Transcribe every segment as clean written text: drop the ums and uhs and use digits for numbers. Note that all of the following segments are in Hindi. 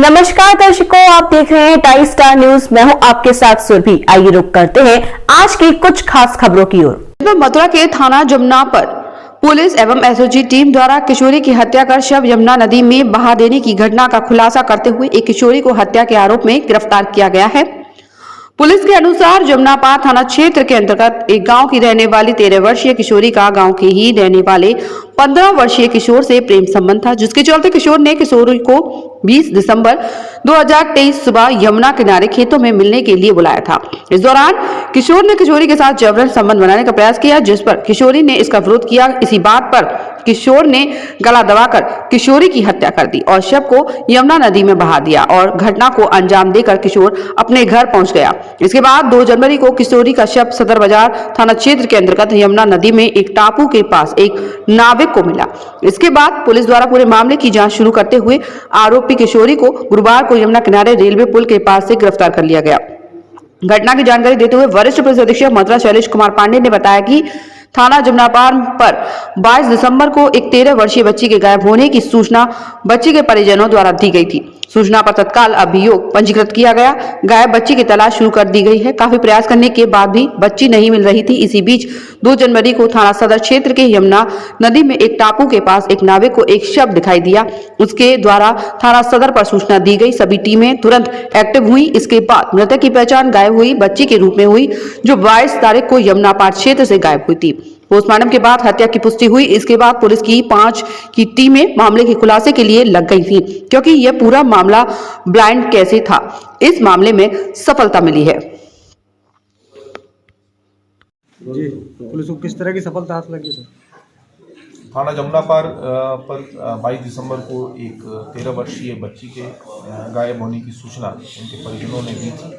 नमस्कार दर्शकों, आप देख रहे हैं टाइम स्टार न्यूज। मैं हूं आपके साथ सुरभि। आइए रुक करते हैं आज की कुछ खास खबरों की ओर। मथुरा के थाना जमुना पर पुलिस एवं एसओजी टीम द्वारा किशोरी की हत्या कर शव यमुना नदी में बहा देने की घटना का खुलासा करते हुए एक किशोरी को हत्या के आरोप में गिरफ्तार किया गया है। पुलिस के अनुसार जमुना पार थाना क्षेत्र के अंतर्गत एक गांव की रहने वाली 13 वर्षीय किशोरी का गांव के ही रहने वाले 15 वर्षीय किशोर से प्रेम संबंध था, जिसके चलते किशोर ने किशोरी को 20 दिसंबर 2023 सुबह यमुना किनारे खेतों में मिलने के लिए बुलाया था। इस दौरान किशोर ने किशोरी के साथ जबरन संबंध बनाने का प्रयास किया, जिस पर किशोरी ने इसका विरोध किया। इसी बात पर किशोर ने गला दबाकर किशोरी की हत्या कर दी और शव को यमुना नदी में बहा दिया और घटना को अंजाम देकर किशोर अपने घर पहुंच गया। इसके बाद 2 जनवरी को किशोरी का शव सदर बाजार थाना क्षेत्र के अंतर्गत यमुना नदी में एक टापू के पास एक नाविक को मिला। इसके बाद पुलिस द्वारा पूरे मामले की जांच शुरू करते हुए आरोपी किशोरी को गुरुवार को यमुना किनारे रेलवे पुल के पास से गिरफ्तार कर लिया गया। घटना की जानकारी देते हुए वरिष्ठ पुलिस अधीक्षक मथुरा शैलेश कुमार पांडे ने बताया कि थाना जमुनापार पर 22 दिसंबर को एक 13 वर्षीय बच्ची के गायब होने की सूचना बच्ची के परिजनों द्वारा दी गई थी। सूचना पर तत्काल अभियोग पंजीकृत किया गया। गायब बच्ची की तलाश शुरू कर दी गई है। काफी प्रयास करने के बाद भी बच्ची नहीं मिल रही थी। इसी बीच 2 जनवरी को थाना सदर क्षेत्र के यमुना नदी में एक टापू के पास एक नाविक को एक शव दिखाई दिया। उसके द्वारा थाना सदर पर सूचना दी गई। सभी टीमें तुरंत एक्टिव हुई। इसके बाद मृतक की पहचान गायब हुई बच्ची के रूप में हुई, जो 22 तारीख को यमुना पार क्षेत्र से गायब हुई थी। पोस्टमार्टम के बाद हत्या की पुष्टि हुई। इसके बाद पुलिस की 5 की टीमें मामले के खुलासे के लिए लग गई थी, क्योंकि यह पूरा मामला ब्लाइंड कैसे था। इस मामले में सफलता मिली है। जी, पुलिस को किस तरह की सफलता हाथ लगी सर? थाना जमुना पार पर 22 दिसंबर को एक 13 वर्षीय बच्ची के गायब होने की सूचना उनके परिजनों ने दी थी।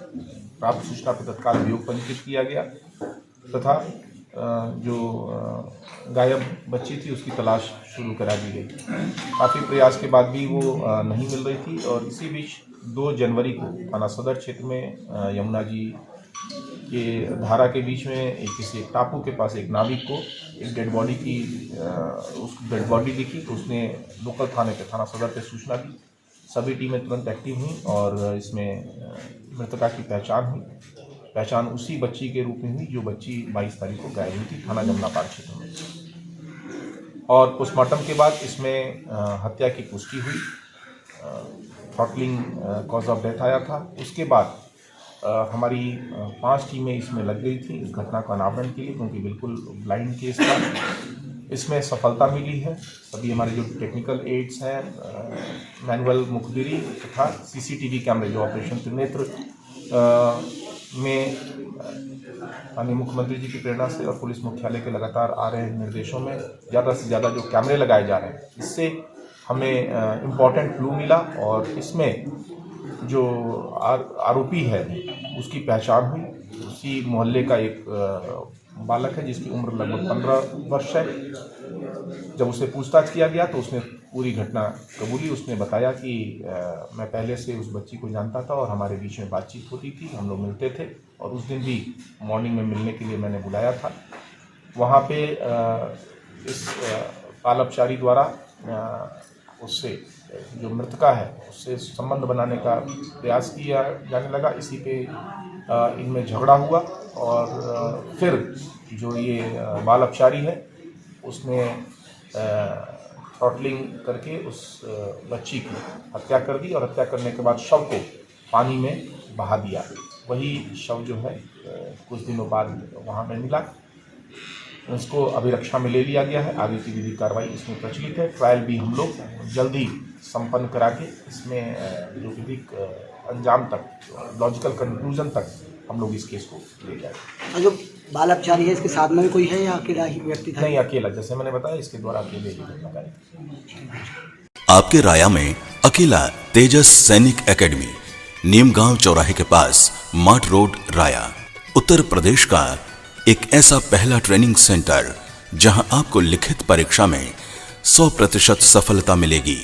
प्राप्त सूचना पर तत्काल अभियोग पंजीकृत किया गया तथा जो गायब बच्ची थी उसकी तलाश शुरू करा दी गई। काफ़ी प्रयास के बाद भी वो नहीं मिल रही थी और इसी बीच 2 जनवरी को थाना सदर क्षेत्र में यमुना जी के धारा के बीच में एक टापू के पास एक नाविक को एक डेड बॉडी की उस डेड बॉडी दिखी, तो उसने लोकल थाने पे थाना सदर पे सूचना दी। सभी टीमें तुरंत एक्टिव हुई और इसमें मृतका की पहचान उसी बच्ची के रूप में हुई जो बच्ची 22 तारीख को गायब हुई थी थाना जमुना पार क्षेत्र में। और पोस्टमार्टम के बाद इसमें हत्या की पुष्टि हुई। थ्रॉटलिंग कॉज ऑफ डेथ आया था। उसके बाद हमारी 5 टीमें इसमें लग गई थी इस घटना का अनावरण के लिए, क्योंकि बिल्कुल ब्लाइंड केस था। इसमें सफलता मिली है। सभी हमारे जो टेक्निकल एड्स हैं, मैनुअल मुखबिरी तथा सीसीटीवी कैमरे जो ऑपरेशन त्रिनेत्र में माननीय मुख्यमंत्री जी की प्रेरणा से और पुलिस मुख्यालय के लगातार आ रहे निर्देशों में ज़्यादा से ज़्यादा जो कैमरे लगाए जा रहे हैं, इससे हमें इम्पॉर्टेंट क्लू मिला और इसमें जो आरोपी है उसकी पहचान हुई। उसी मोहल्ले का एक बालक है जिसकी उम्र लगभग 15 वर्ष है। जब उसे पूछताछ किया गया तो उसने पूरी घटना कबूली। उसने बताया कि मैं पहले से उस बच्ची को जानता था और हमारे बीच में बातचीत होती थी, हम लोग मिलते थे और उस दिन भी मॉर्निंग में मिलने के लिए मैंने बुलाया था। वहाँ पे इस पालपचारी द्वारा उससे जो मृतका है उससे संबंध बनाने का प्रयास किया जाने लगा। इसी पे इनमें झगड़ा हुआ और फिर जो ये बालपचारी है उसने थ्रॉटलिंग करके उस बच्ची की हत्या कर दी और हत्या करने के बाद शव को पानी में बहा दिया। वही शव जो है कुछ दिनों बाद वहाँ में मिला। उसको अभिरक्षा में ले लिया गया है। आगे की विधिक कार्रवाई इसमें प्रचलित है। ट्रायल भी हम लोग जल्दी संपन्न करा के इसमें जो विधिक अंजाम तक, लॉजिकल कंक्लूजन तक हम लोग इस केस को ले जाएंगे। जो बालपचारी है इसके साथ में भी कोई है या अकेला ही व्यक्ति था? नहीं, अकेला, जैसे मैंने बताया इसके द्वारा अकेले ही घटना करी। आपके राया में अकेला तेजस सैनिक एकेडमी, नीमगांव चौराहे के पास मार्ट रोड, राया, उत्तर प्रदेश का एक ऐसा पहला ट्रेनिंग सेंटर जहां आपको लिखित परीक्षा में 100% सफलता मिलेगी।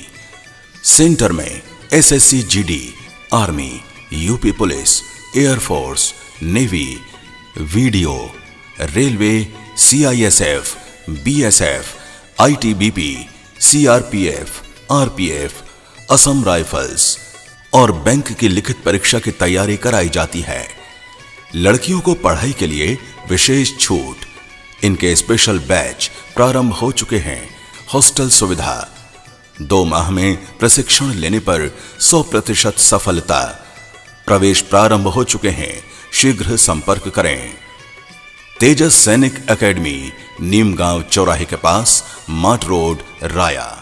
सेंटर में SSC GD, army, UP police, air force, navy, video, railway, CISF, BSF, ITBP, CRPF, RPF, Assam rifles, और बैंक की लिखित परीक्षा की तैयारी कराई जाती है। लड़कियों को पढ़ाई के लिए विशेष छूट। इनके स्पेशल बैच प्रारंभ हो चुके हैं। हॉस्टल सुविधा। 2 माह में प्रशिक्षण लेने पर 100% सफलता। प्रवेश प्रारंभ हो चुके हैं। शीघ्र संपर्क करें। तेजस सैनिक एकेडमी, नीमगांव चौराहे के पास, माट रोड, राया।